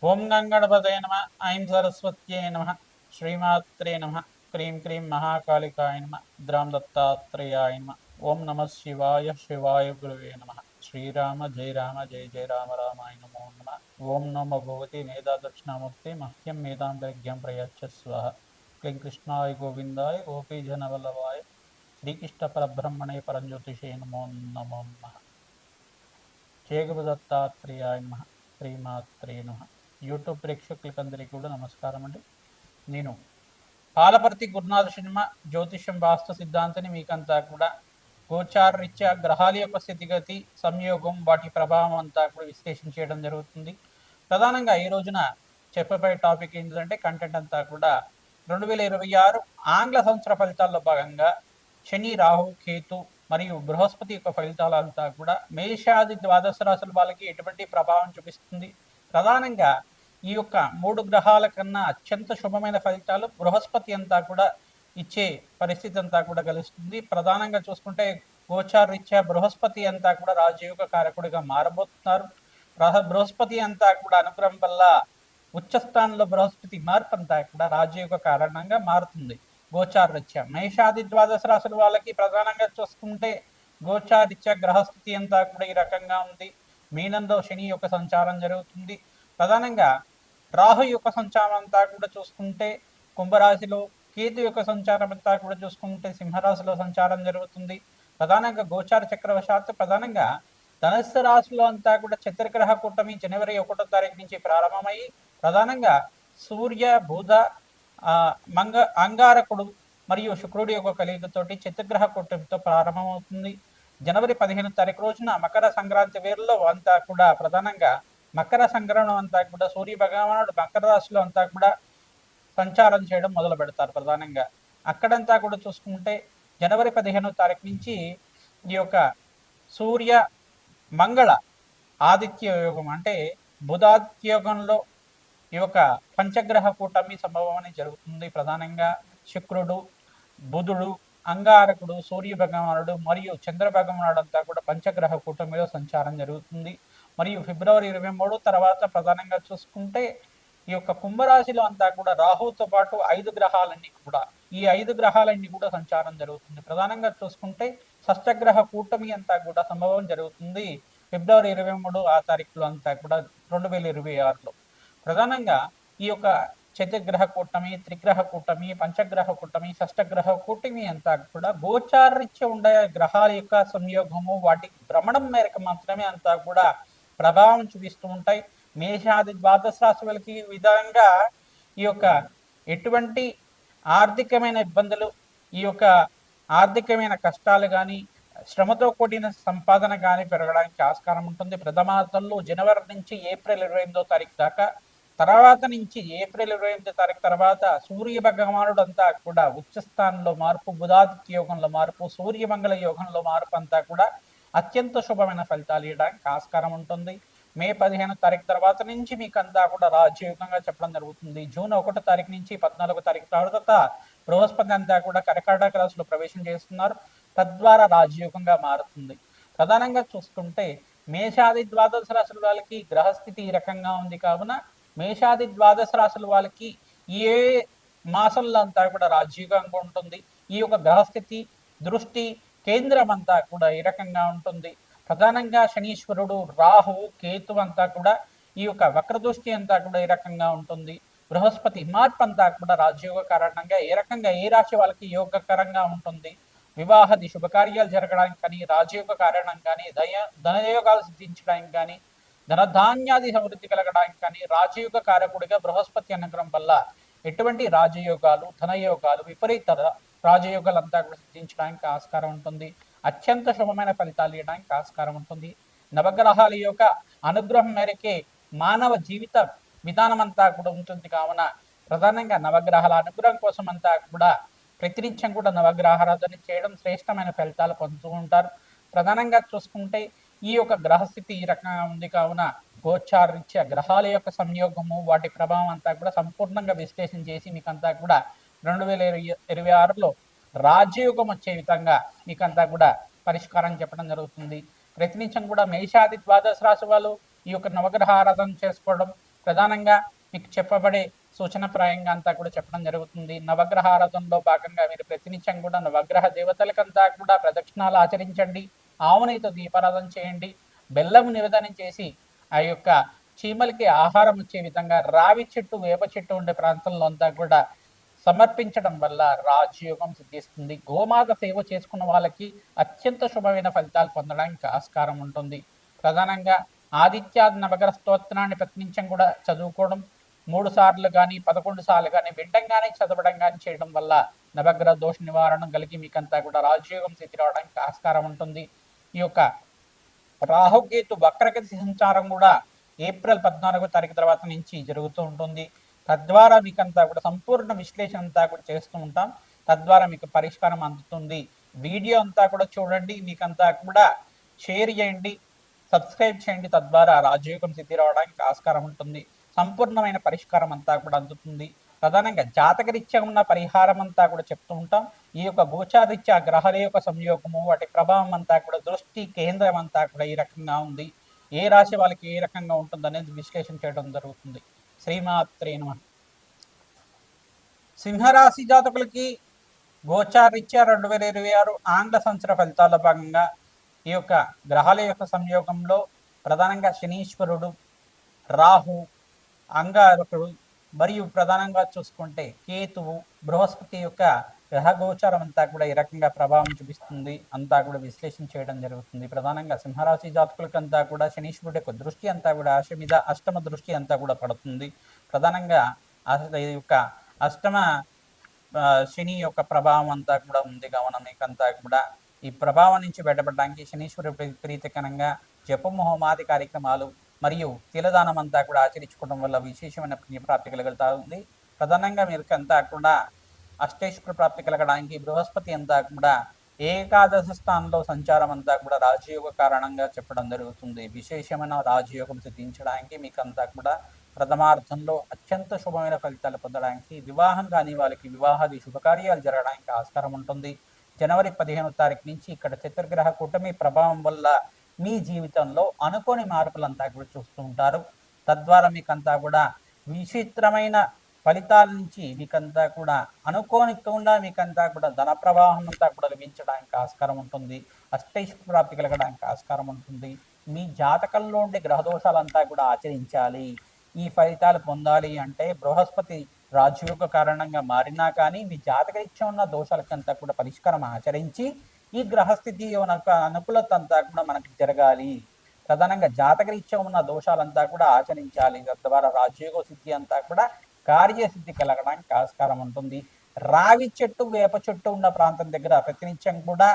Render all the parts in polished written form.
ఓం గంగణపతయ నమ. ఐం సరస్వత్యై నమ. శ్రీమాత్రే నమ. క్రీం క్రీం మహాకాళికాయ నమ. ద్రాం దత్తాత్రేయాయ నమ. ఓం నమ శివాయ శివాయ గురువే నమ. శ్రీరామ జయ రామ జయ జయ రామ రామాయ నమో నమ. ఓం నమో భగవతి మేధా దక్షిణామూర్తి మహ్యం మేధాంతరిజ్ఞం ప్రయచ్చ స్వాహ. క్లీం కృష్ణాయ గోవిందాయ గోపీజనవల్లభాయ శ్రీకృష్ణ పరబ్రహ్మణే పరంజ్యోతిషే నమో నమో నమ. జయ గురు దత్తాత్రేయాయ నమ. శ్రీమాత్రే నమ. యూట్యూబ్ ప్రేక్షకులకందరికీ కూడా నమస్కారం అండి. నేను పాలపర్తి గురునాథ శర్మ జ్యోతిష్యం వాస్తు సిద్ధాంతిని మీకంతా కూడా గోచారరీత్యా గ్రహాల యొక్క స్థితిగతి సంయోగం వాటి ప్రభావం అంతా కూడా విశ్లేషణ చేయడం జరుగుతుంది. ప్రధానంగా ఈ రోజున చెప్పబోయే టాపిక్ ఏంటంటే కంటెంట్ అంతా కూడా 2026 ఆంగ్ల సంవత్సర ఫలితాల్లో భాగంగా శని రాహు కేతు మరియు బృహస్పతి యొక్క ఫలితాలంతా కూడా మేషాది ద్వాదశ రాశుల వాళ్ళకి ఎటువంటి ప్రభావం చూపిస్తుంది. ప్రధానంగా ఈ యొక్క 3 గ్రహాల కన్నా అత్యంత శుభమైన ఫలితాలు బృహస్పతి అంతా కూడా ఇచ్చే పరిస్థితి అంతా కూడా కలుస్తుంది. ప్రధానంగా చూసుకుంటే గోచారరీత్యా బృహస్పతి అంతా కూడా రాజయోగ కారకుడిగా మారబోతున్నారు. బృహస్పతి అంతా కూడా అనుగ్రహం వల్ల ఉచ్చస్థానంలో బృహస్పతి మార్పు అంతా కూడా రాజయోగ కారణంగా మారుతుంది. గోచారరీత్యా మేషాది ద్వాదశ రాశుల వాళ్ళకి ప్రధానంగా చూసుకుంటే గోచారరీత్యా గ్రహస్థితి అంతా కూడా ఈ రకంగా ఉంది. మీనంలో శని యొక్క సంచారం జరుగుతుంది. ప్రధానంగా రాహు యొక్క సంచారం అంతా కూడా చూసుకుంటే కుంభరాశిలో, కేతు యొక్క సంచారం అంతా కూడా చూసుకుంటే సింహరాశిలో సంచారం జరుగుతుంది. ప్రధానంగా గోచార చక్రవశాత్తు ప్రధానంగా ధనుస్సు రాశిలో అంతా కూడా చతుర్గ్రహ కూటమి జనవరి 1వ తారీఖు నుంచి ప్రారంభమై ప్రధానంగా సూర్య బుధ అంగారకుడు మరియు శుక్రుడి యొక్క కలియుగతోటి చతుర్గ్రహ కూటమితో ప్రారంభమవుతుంది. జనవరి 15వ తారీఖు రోజున మకర సంక్రాంతి వేరులో అంతా కూడా ప్రధానంగా మకర సంక్రమణం అంతా కూడా సూర్య భగవానుడు మకర రాశిలో అంతా కూడా సంచారం చేయడం మొదలు పెడతారు. ప్రధానంగా అక్కడంతా కూడా చూసుకుంటే జనవరి 15వ తారీఖు నుంచి ఈ యొక్క సూర్య మంగళ ఆదిత్య యోగం అంటే బుధాదిత్య యోగంలో ఈ యొక్క పంచగ్రహ కూటమి సంభవం అనేది జరుగుతుంది. ప్రధానంగా శుక్రుడు, బుధుడు, అంగారకుడు, సూర్య భగవానుడు మరియు చంద్ర భగవానుడు అంతా కూడా పంచగ్రహ కూటమిలో సంచారం జరుగుతుంది. మరియు ఫిబ్రవరి 23 తర్వాత ప్రధానంగా చూసుకుంటే ఈ యొక్క కుంభరాశిలో అంతా కూడా రాహుతో పాటు 5 గ్రహాలన్నీ కూడా ఈ 5 గ్రహాలన్నీ కూడా సంచారం జరుగుతుంది. ప్రధానంగా చూసుకుంటే షష్టగ్రహ కూటమి అంతా కూడా సంభవం జరుగుతుంది ఫిబ్రవరి 23 ఆ తారీఖులో అంతా కూడా 2026లో. ప్రధానంగా ఈ యొక్క చతుర్గ్రహ కూటమి, త్రిగ్రహ కూటమి, పంచగ్రహ కూటమి, షష్టగ్రహ కూటమి అంతా కూడా గోచారరీత్యా ఉండే గ్రహాల యొక్క సంయోగము వాటి భ్రమణం మేరకు మాత్రమే అంతా కూడా ప్రభావం చూపిస్తూ ఉంటాయి. మేషాది ద్వాదశ రాశి వాళ్ళకి విధంగా ఈ యొక్క ఎటువంటి ఆర్థికమైన ఇబ్బందులు, ఈ యొక్క ఆర్థికమైన కష్టాలు కానీ శ్రమతో కూడిన సంపాదన కానీ పెరగడానికి ఆస్కారం ఉంటుంది. ప్రథమార్థంలో జనవరి నుంచి ఏప్రిల్ 28వ తారీఖు దాకా, తర్వాత నుంచి ఏప్రిల్ 28వ తారీఖు తర్వాత సూర్య భగవానుడు అంతా కూడా ఉచ్చస్థానంలో మార్పు, బుధాదిత్య యోగంలో మార్పు, సూర్యమంగళ యోగంలో మార్పు అంతా కూడా అత్యంత శుభమైన ఫలితాలు ఇవ్వడానికి ఆస్కారం ఉంటుంది. మే 15వ తారీఖు తర్వాత నుంచి మీకు అంతా కూడా రాజయోగంగా చెప్పడం జరుగుతుంది. జూన్ 1వ తారీఖు నుంచి 14వ తారీఖు తర్వాత బృహస్పతి అంతా కూడా కర్కాటక రాశిలో ప్రవేశం చేస్తున్నారు. తద్వారా రాజయోగంగా మారుతుంది. ప్రధానంగా చూసుకుంటే మేషాది ద్వాదశ రాశుల వాళ్ళకి గ్రహస్థితి ఈ రకంగా ఉంది కావున మేషాది ద్వాదశ రాశుల వాళ్ళకి ఏ మాసంలో అంతా కూడా రాజయోగంగా ఉంటుంది. ఈ యొక్క గ్రహస్థితి దృష్టి కేంద్రం అంతా కూడా ఈ రకంగా ఉంటుంది. ప్రధానంగా శనీశ్వరుడు, రాహు, కేతు అంతా కూడా ఈ యొక్క వక్రదృష్టి అంతా కూడా ఈ రకంగా ఉంటుంది. బృహస్పతి మార్పు అంతా కూడా రాజయోగ కారణంగా ఏ రకంగా ఏ రాశి వాళ్ళకి యోగకరంగా ఉంటుంది. వివాహాది శుభకార్యాలు జరగడానికి కానీ, రాజయోగ కారణం కానీ, ధనయోగాలు సిద్ధించడానికి కానీ, ధనధాన్యాది సమృద్ధి కలగడానికి కానీ రాజయోగ కారకుడిగా బృహస్పతి అనుగ్రహం వల్ల ఎటువంటి రాజయోగాలు, ధనయోగాలు, విపరీత రాజయోగాలంతా కూడా సిద్ధించడానికి ఆస్కారం ఉంటుంది. అత్యంత శుభమైన ఫలితాలు ఇవ్వడానికి ఆస్కారం ఉంటుంది. నవగ్రహాల యొక్క అనుగ్రహం మేరకే మానవ జీవిత విధానం అంతా కూడా ఉంటుంది కావున ప్రధానంగా నవగ్రహాల అనుగ్రహం కోసం అంతా కూడా ప్రతినిత్యం కూడా నవగ్రహారాధన చేయడం శ్రేష్టమైన ఫలితాలు పొందుతూ ఉంటారు. ప్రధానంగా చూసుకుంటే ఈ యొక్క గ్రహస్థితి ఈ రకంగా ఉంది కావున గోచారరీత్యా గ్రహాల యొక్క సంయోగము వాటి ప్రభావం అంతా కూడా సంపూర్ణంగా విశ్లేషణ చేసి మీకంతా కూడా 2026లో రాజయోగం వచ్చే విధంగా మీకంతా కూడా పరిష్కారం చెప్పడం జరుగుతుంది. ప్రతినిత్యం కూడా మేషాది ద్వాదశ రాశి వాళ్ళు ఈ యొక్క నవగ్రహ ఆరాధన చేసుకోవడం, ప్రధానంగా మీకు చెప్పబడే సూచనప్రాయంగా అంతా కూడా చెప్పడం జరుగుతుంది. నవగ్రహ ఆరాధనలో భాగంగా మీరు ప్రతినిత్యం కూడా నవగ్రహ దేవతలకంతా కూడా ప్రదక్షిణాలు ఆచరించండి. ఆవునేతో దీపారాధన చేయండి. బెల్లం నివేదనం చేసి ఆ యొక్క చీమలకి ఆహారం వచ్చే విధంగా రావి చెట్టు, వేప చెట్టు ఉండే ప్రాంతంలో అంతా కూడా సమర్పించడం వల్ల రాజయోగం సిద్ధిస్తుంది. గోమాత సేవ చేసుకున్న వాళ్ళకి అత్యంత శుభమైన ఫలితాలు పొందడానికి ఆస్కారం ఉంటుంది. ప్రధానంగా ఆదిత్యాది నవగ్రహ స్తోత్రాన్ని ప్రతినిత్యం కూడా చదువుకోవడం 3 సార్లు కానీ 11 సార్లు కానీ వినడం కానీ చదవడం కానీ చేయడం వల్ల నవగ్రహ దోష నివారణ కలిగి మీకంతా కూడా రాజయోగం స్థితి రావడానికి ఆస్కారం ఉంటుంది. ఈ యొక్క రాహుకేతు వక్రగతి సంచారం కూడా ఏప్రిల్ 14వ తారీఖు తర్వాత నుంచి జరుగుతూ ఉంటుంది. తద్వారా మీకంతా కూడా సంపూర్ణ విశ్లేషణ అంతా కూడా చేస్తూ ఉంటాం. తద్వారా మీకు పరిష్కారం అందుతుంది. వీడియో అంతా కూడా చూడండి, మీకంతా కూడా షేర్ చేయండి, సబ్స్క్రైబ్ చేయండి. తద్వారా రాజయోగం సిద్ధి రావడానికి ఆస్కారం ఉంటుంది. సంపూర్ణమైన పరిష్కారం అంతా కూడా అందుతుంది. ప్రధానంగా జాతకరీత్యా ఉన్న పరిహారం అంతా కూడా చెప్తూ ఉంటాం. ఈ యొక్క గోచారీత్యా గ్రహాల యొక్క సంయోగము, వాటి ప్రభావం అంతా కూడా దృష్టి కేంద్రం అంతా కూడా ఈ రకంగా ఉంది. ఏ రాశి వాళ్ళకి ఏ రకంగా ఉంటుంది అనేది విశ్లేషణ చేయడం జరుగుతుంది. శ్రీమాత్రే నమః. సింహరాశి జాతకులకి గోచారీత్యా 2026 ఆంగ్ల సంవత్సర ఫలితాల భాగంగా ఈ యొక్క గ్రహాల యొక్క సంయోగంలో ప్రధానంగా శనీశ్వరుడు, రాహు, అంగారకుడు మరియు ప్రధానంగా చూసుకుంటే కేతువు, బృహస్పతి యొక్క గ్రహ గోచారం అంతా కూడా ఈ రకంగా ప్రభావం చూపిస్తుంది. అంతా కూడా విశ్లేషణ చేయడం జరుగుతుంది. ప్రధానంగా సింహరాశి జాతకులకంతా కూడా శనీశ్వరుడు యొక్క దృష్టి అంతా కూడా ఆశ మీద అష్టమ దృష్టి అంతా కూడా పడుతుంది. ప్రధానంగా ఈ యొక్క అష్టమ శని యొక్క ప్రభావం అంతా కూడా ఉంది కావున మీకంతా కూడా ఈ ప్రభావం నుంచి బయటపడడానికి శనీశ్వరుడు ప్రీతికరంగా జపము, హోమాది కార్యక్రమాలు మరియు తిలదానం అంతా కూడా ఆచరించుకోవడం వల్ల విశేషమైన పుణ్యప్రాప్తి కలుగుతుంది. ప్రధానంగా మీరు అంతా కూడా అష్టేశ్వర ప్రాప్తి కలగడానికి బృహస్పతి అంతా కూడా ఏకాదశ స్థానంలో సంచారం అంతా కూడా రాజయోగ కారణంగా చెప్పడం జరుగుతుంది. విశేషమైన రాజయోగం సిద్ధించడానికి మీకంతా కూడా ప్రథమార్థంలో అత్యంత శుభమైన ఫలితాలు పొందడానికి, వివాహం కాని వాళ్ళకి వివాహాది శుభకార్యాలు జరగడానికి ఆస్కారం ఉంటుంది. జనవరి 15వ తారీఖు నుంచి ఇక్కడ చతుర్గ్రహ కూటమి ప్రభావం వల్ల మీ జీవితంలో అనుకోని మార్పులంతా కూడా చూస్తూ ఉంటారు. తద్వారా మీకంతా కూడా విచిత్రమైన ఫలితాల నుంచి మీకంతా కూడా అనుకోనికుండా మీకంతా కూడా ధన ప్రవాహం అంతా కూడా లభించడానికి ఆస్కారం ఉంటుంది. అష్టైశ్వర్య ప్రాప్తి కలగడానికి ఆస్కారం ఉంటుంది. మీ జాతకంలో ఉండే గ్రహదోషాలంతా కూడా ఆచరించాలి. ఈ ఫలితాలు పొందాలి అంటే బృహస్పతి రాజయోగ కారణంగా మారినా కానీ మీ జాతకరీత్యా ఉన్న దోషాలకంతా కూడా పరిష్కారం ఆచరించి ఈ గ్రహస్థితి అనుకూలత అంతా కూడా మనకి జరగాలి. ప్రధానంగా జాతకరీత్యా ఉన్న దోషాలంతా కూడా ఆచరించాలి. తద్వారా రాజయోగ సిద్ధి అంతా కూడా కార్యసిద్ధి కలగడానికి ఆస్కారం ఉంటుంది. రావి చెట్టు, వేప చెట్టు ఉన్న ప్రాంతం దగ్గర ప్రతినిత్యం కూడా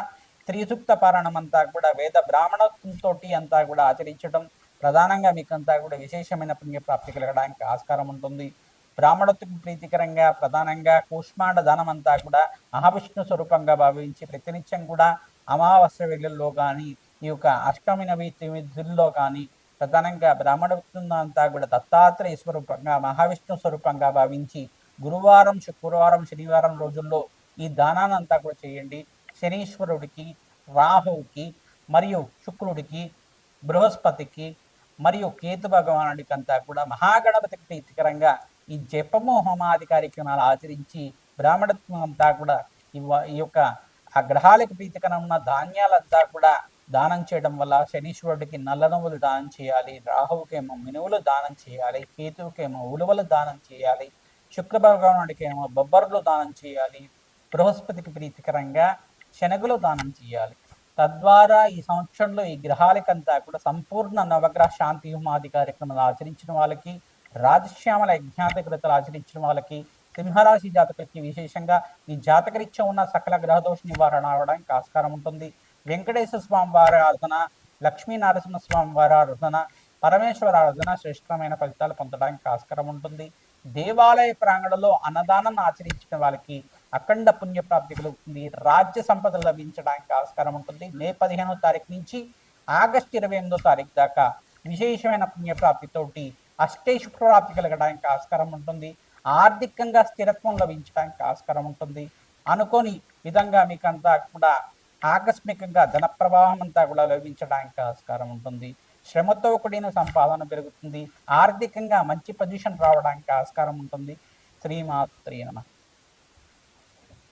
త్రిసూక్త పారాయణం అంతా కూడా వేద బ్రాహ్మణత్వంతో అంతా కూడా ఆచరించడం ప్రధానంగా మీకంతా కూడా విశేషమైన పుణ్యప్రాప్తి కలగడానికి ఆస్కారం ఉంటుంది. బ్రాహ్మణత్వకు ప్రీతికరంగా ప్రధానంగా కూష్మాండ దానం అంతా కూడా మహావిష్ణు స్వరూపంగా భావించి ప్రతినిత్యం కూడా అమావాస్య వేళల్లో కానీ ఈ యొక్క అష్టమి నవతిథుల్లో కానీ ప్రధానంగా బ్రాహ్మణత్వం అంతా కూడా దత్తాత్రేయ స్వరూపంగా మహావిష్ణు స్వరూపంగా భావించి గురువారం, శుక్రవారం, శనివారం రోజుల్లో ఈ దానాన్ని అంతా కూడా చేయండి. శనీశ్వరుడికి, రాహువుకి మరియు శుక్రుడికి, బృహస్పతికి మరియు కేతు భగవానుడికి అంతా కూడా మహాగణపతికి ప్రీతికరంగా ఈ జపము, హోమాది కార్యక్రమాలు ఆచరించి బ్రాహ్మణత్వం అంతా కూడా ఈ యొక్క ఆ గ్రహాలకు ప్రీతికరమైన ధాన్యాలంతా కూడా దానం చేయడం వల్ల శనీశ్వరుడికి నల్ల నువ్వులు దానం చేయాలి, రాహువుకేమో మినువులు దానం చేయాలి, కేతువుకేమో ఉలువలు దానం చేయాలి, శుక్ర భగవానుడికి ఏమో బొబ్బర్లు దానం చేయాలి, బృహస్పతికి ప్రీతికరంగా శనగలు దానం చేయాలి. తద్వారా ఈ సంవత్సరంలో ఈ గ్రహాలకంతా కూడా సంపూర్ణ నవగ్రహ శాంతి హోమాది కార్యక్రమాలు ఆచరించిన వాళ్ళకి, రాజశ్యామల యజ్ఞాతకృతలు ఆచరించిన వాళ్ళకి, సింహరాశి జాతకులకి విశేషంగా ఈ జాతకరీత్యా ఉన్న సకల గ్రహదోష నివారణ అవడానికి ఆస్కారం ఉంటుంది. వెంకటేశ్వర స్వామి వారి ఆరాధన, లక్ష్మీ నరసింహ స్వామి వారి ఆరాధన, పరమేశ్వర ఆరాధన శ్రేష్టమైన ఫలితాలు పొందడానికి ఆస్కారం ఉంటుంది. దేవాలయ ప్రాంగణంలో అన్నదానం ఆచరించిన వాళ్ళకి అఖండ పుణ్యప్రాప్తి కలుగుతుంది. రాజ్య సంపద లభించడానికి ఆస్కారం ఉంటుంది. మే 15వ తారీఖు నుంచి ఆగస్టు 28వ తారీఖు దాకా విశేషమైన పుణ్యప్రాప్తితోటి అష్టైశ్వర్య ప్రాప్తి కలగడానికి ఆస్కారం ఉంటుంది. ఆర్థికంగా స్థిరత్వం లభించడానికి ఆస్కారం ఉంటుంది. అనుకోని విధంగా మీకంతా కూడా ఆకస్మికంగా ధన ప్రవాహం అంతా కూడా లభించడానికి ఆస్కారం ఉంటుంది. శ్రమతో కూడిన సంపాదన పెరుగుతుంది, ఆర్థికంగా మంచి పొజిషన్ రావడానికి ఆస్కారం ఉంటుంది. శ్రీమాత్రే నమః.